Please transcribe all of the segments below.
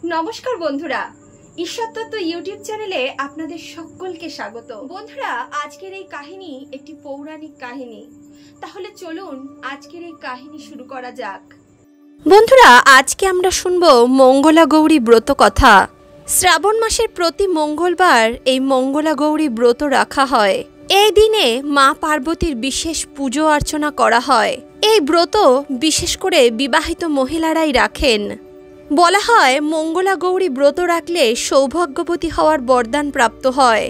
নমস্কার বন্ধুরা, ঈশ্বরতত্ত্ব ইউটিউব চ্যানেলে আপনাদের সকলকে স্বাগত। বন্ধুরা, আজকের এই কাহিনী একটি পৌরাণিক কাহিনী। তাহলে চলুন আজকের এই কাহিনী শুরু করা যাক। বন্ধুরা, আজকে আমরা শুনবো মঙ্গলা গৌরী ব্রত কথা। শ্রাবণ মাসের প্রতি মঙ্গলবার এই মঙ্গলা গৌরী ব্রত রাখা হয়। এই দিনে মা পার্বতীর বিশেষ পুজো অর্চনা করা হয়। এই ব্রত বিশেষ করে বিবাহিত মহিলারাই রাখেন। বলা হয় মঙ্গলা গৌরী ব্রত রাখলে সৌভাগ্যবতী হওয়ার বরদান প্রাপ্ত হয়,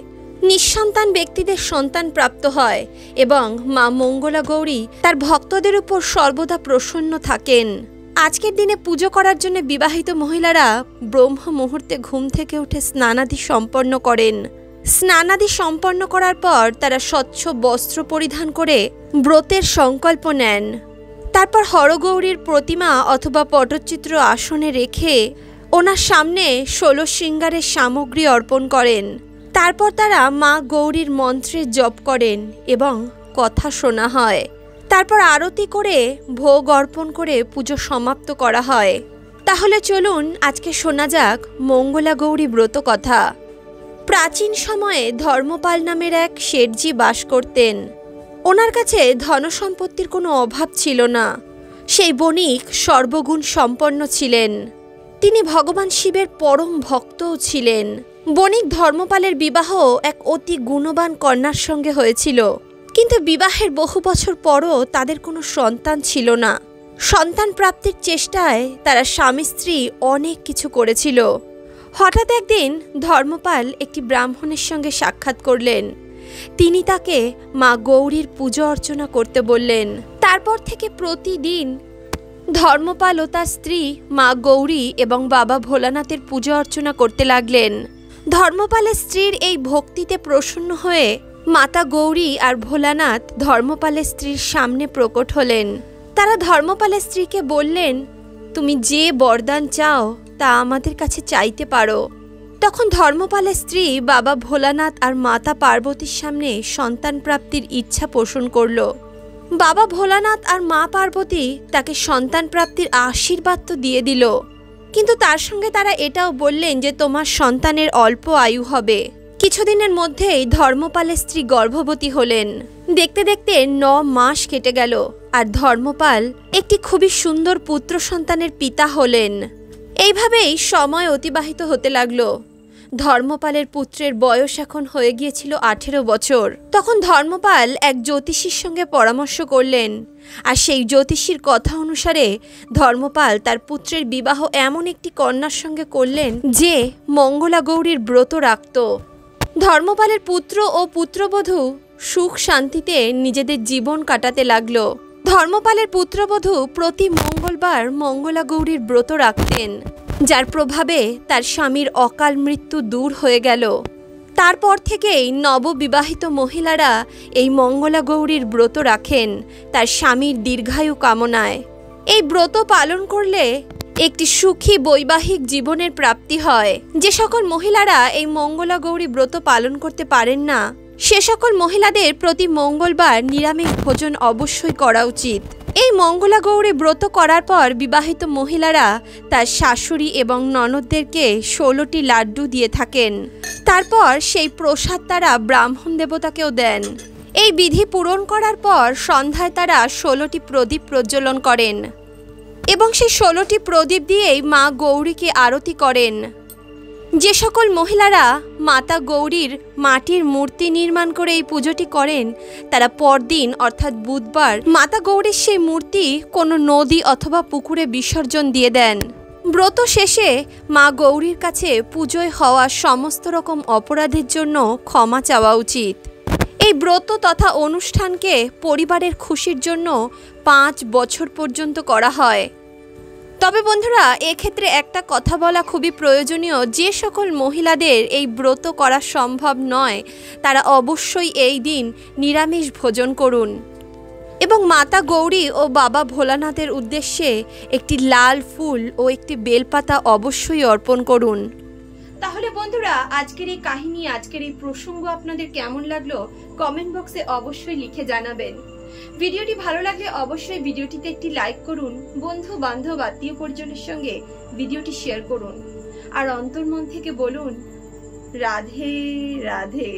নিঃসন্তান ব্যক্তিদের সন্তান প্রাপ্ত হয় এবং মা মঙ্গলা গৌরী তার ভক্তদের উপর সর্বদা প্রসন্ন থাকেন। আজকের দিনে পুজো করার জন্য বিবাহিত মহিলারা ব্রহ্ম মুহূর্তে ঘুম থেকে উঠে স্নানাদি সম্পন্ন করেন। স্নানাদি সম্পন্ন করার পর তারা স্বচ্ছ বস্ত্র পরিধান করে ব্রতের সংকল্প নেন। তারপর হরগৌরীর প্রতিমা অথবা পটচিত্র আসনে রেখে ওনার সামনে 16 শৃঙ্গারের সামগ্রী অর্পণ করেন। তারপর তারা মা গৌরীর মন্ত্রের জপ করেন এবং কথা শোনা হয়। তারপর আরতি করে ভোগ অর্পণ করে পুজো সমাপ্ত করা হয়। তাহলে চলুন আজকে শোনা যাক মঙ্গলা গৌরী ব্রত কথা। প্রাচীন সময়ে ধর্মপাল নামের এক শেঠজি বাস করতেন। ওনার কাছে ধনসম্পত্তির কোনো অভাব ছিল না। সেই বণিক সর্বগুণ সম্পন্ন ছিলেন। তিনি ভগবান শিবের পরম ভক্তও ছিলেন। বণিক ধর্মপালের বিবাহ এক অতি গুণবান কন্যার সঙ্গে হয়েছিল, কিন্তু বিবাহের বহু বছর পরও তাদের কোনো সন্তান ছিল না। সন্তান প্রাপ্তির চেষ্টায় তারা স্বামী স্ত্রী অনেক কিছু করেছিল। হঠাৎ একদিন ধর্মপাল একটি ব্রাহ্মণের সঙ্গে সাক্ষাৎ করলেন। তিনি তাকে মা গৌরীর পুজো অর্চনা করতে বললেন। তারপর থেকে প্রতিদিন ধর্মপাল ও তার স্ত্রী মা গৌরী এবং বাবা ভোলানাথের পুজো অর্চনা করতে লাগলেন। ধর্মপালের স্ত্রীর এই ভক্তিতে প্রসন্ন হয়ে মাতা গৌরী আর ভোলানাথ ধর্মপালের স্ত্রীর সামনে প্রকট হলেন। তারা ধর্মপালের স্ত্রীকে বললেন, তুমি যে বরদান চাও তা আমাদের কাছে চাইতে পারো। তখন ধর্মপালের স্ত্রী বাবা ভোলানাথ আর মাতা পার্বতীর সামনে সন্তান প্রাপ্তির ইচ্ছা পোষণ করল। বাবা ভোলানাথ আর মা পার্বতী তাকে সন্তান প্রাপ্তির আশীর্বাদ তো দিয়ে দিল, কিন্তু তার সঙ্গে তারা এটাও বললেন যে তোমার সন্তানের অল্প আয়ু হবে। কিছুদিনের মধ্যেই ধর্মপালের স্ত্রী গর্ভবতী হলেন। দেখতে দেখতে 9 মাস কেটে গেল আর ধর্মপাল একটি খুবই সুন্দর পুত্র সন্তানের পিতা হলেন। এইভাবেই সময় অতিবাহিত হতে লাগলো। ধর্মপালের পুত্রের বয়স এখন হয়ে গিয়েছিল 18 বছর। তখন ধর্মপাল এক জ্যোতিষীর সঙ্গে পরামর্শ করলেন, আর সেই জ্যোতিষীর কথা অনুসারে ধর্মপাল তার পুত্রের বিবাহ এমন একটি কন্যার সঙ্গে করলেন যে মঙ্গলা গৌরীর ব্রত রাখত। ধর্মপালের পুত্র ও পুত্রবধূ সুখ শান্তিতে নিজেদের জীবন কাটাতে লাগলো। ধর্মপালের পুত্রবধূ প্রতি মঙ্গলবার মঙ্গলা গৌরীর ব্রত রাখতেন, যার প্রভাবে তার স্বামীর অকাল মৃত্যু দূর হয়ে গেল। তারপর থেকেই নববিবাহিত মহিলারা এই মঙ্গলা গৌরীর ব্রত রাখেন তার স্বামীর দীর্ঘায়ু কামনায়। এই ব্রত পালন করলে একটি সুখী বৈবাহিক জীবনের প্রাপ্তি হয়। যে সকল মহিলারা এই মঙ্গলা গৌরী ব্রত পালন করতে পারেন না, সে সকল মহিলাদের প্রতি মঙ্গলবার নিরামিষ ভোজন অবশ্যই করা উচিত। এই মঙ্গলা গৌরী ব্রত করার পর বিবাহিত মহিলারা তার শাশুড়ি এবং ননদদেরকে 16টি লাড্ডু দিয়ে থাকেন। তারপর সেই প্রসাদ তারা ব্রাহ্মণ দেবতাকেও দেন। এই বিধি পূরণ করার পর সন্ধ্যায় তারা 16টি প্রদীপ প্রজ্বলন করেন এবং সেই 16টি প্রদীপ দিয়েই মা গৌরীকে আরতি করেন। যে সকল মহিলারা মাতা গৌরীর মাটির মূর্তি নির্মাণ করে এই পুজোটি করেন, তারা পরদিন অর্থাৎ বুধবার মাতা গৌরীর সেই মূর্তি কোনো নদী অথবা পুকুরে বিসর্জন দিয়ে দেন। ব্রত শেষে মা গৌরীর কাছে পুজোয় হওয়া সমস্ত রকম অপরাধের জন্য ক্ষমা চাওয়া উচিত। এই ব্রত তথা অনুষ্ঠানকে পরিবারের খুশির জন্য 5 বছর পর্যন্ত করা হয়। তবে বন্ধুরা, এক্ষেত্রে একটা কথা বলা খুবই প্রয়োজনীয়, যে সকল মহিলাদের এই ব্রত করা সম্ভব নয় তারা অবশ্যই এই দিন নিরামিষ ভোজন করুন এবং মাতা গৌরী ও বাবা ভোলানাথের উদ্দেশ্যে একটি লাল ফুল ও একটি বেলপাতা অবশ্যই অর্পণ করুন। তাহলে বন্ধুরা, আজকের এই কাহিনী, আজকের এই প্রসঙ্গ আপনাদের কেমন লাগলো কমেন্ট বক্সে অবশ্যই লিখে জানাবেন। ভিডিওটি ভালো লাগলে অবশ্যই ভিডিওটিতে একটি লাইক করুন। বন্ধু বান্ধব আত্মীয় পরিজনের সঙ্গে ভিডিওটি শেয়ার করুন। আর অন্তর্মন থেকে বলুন রাধে রাধে।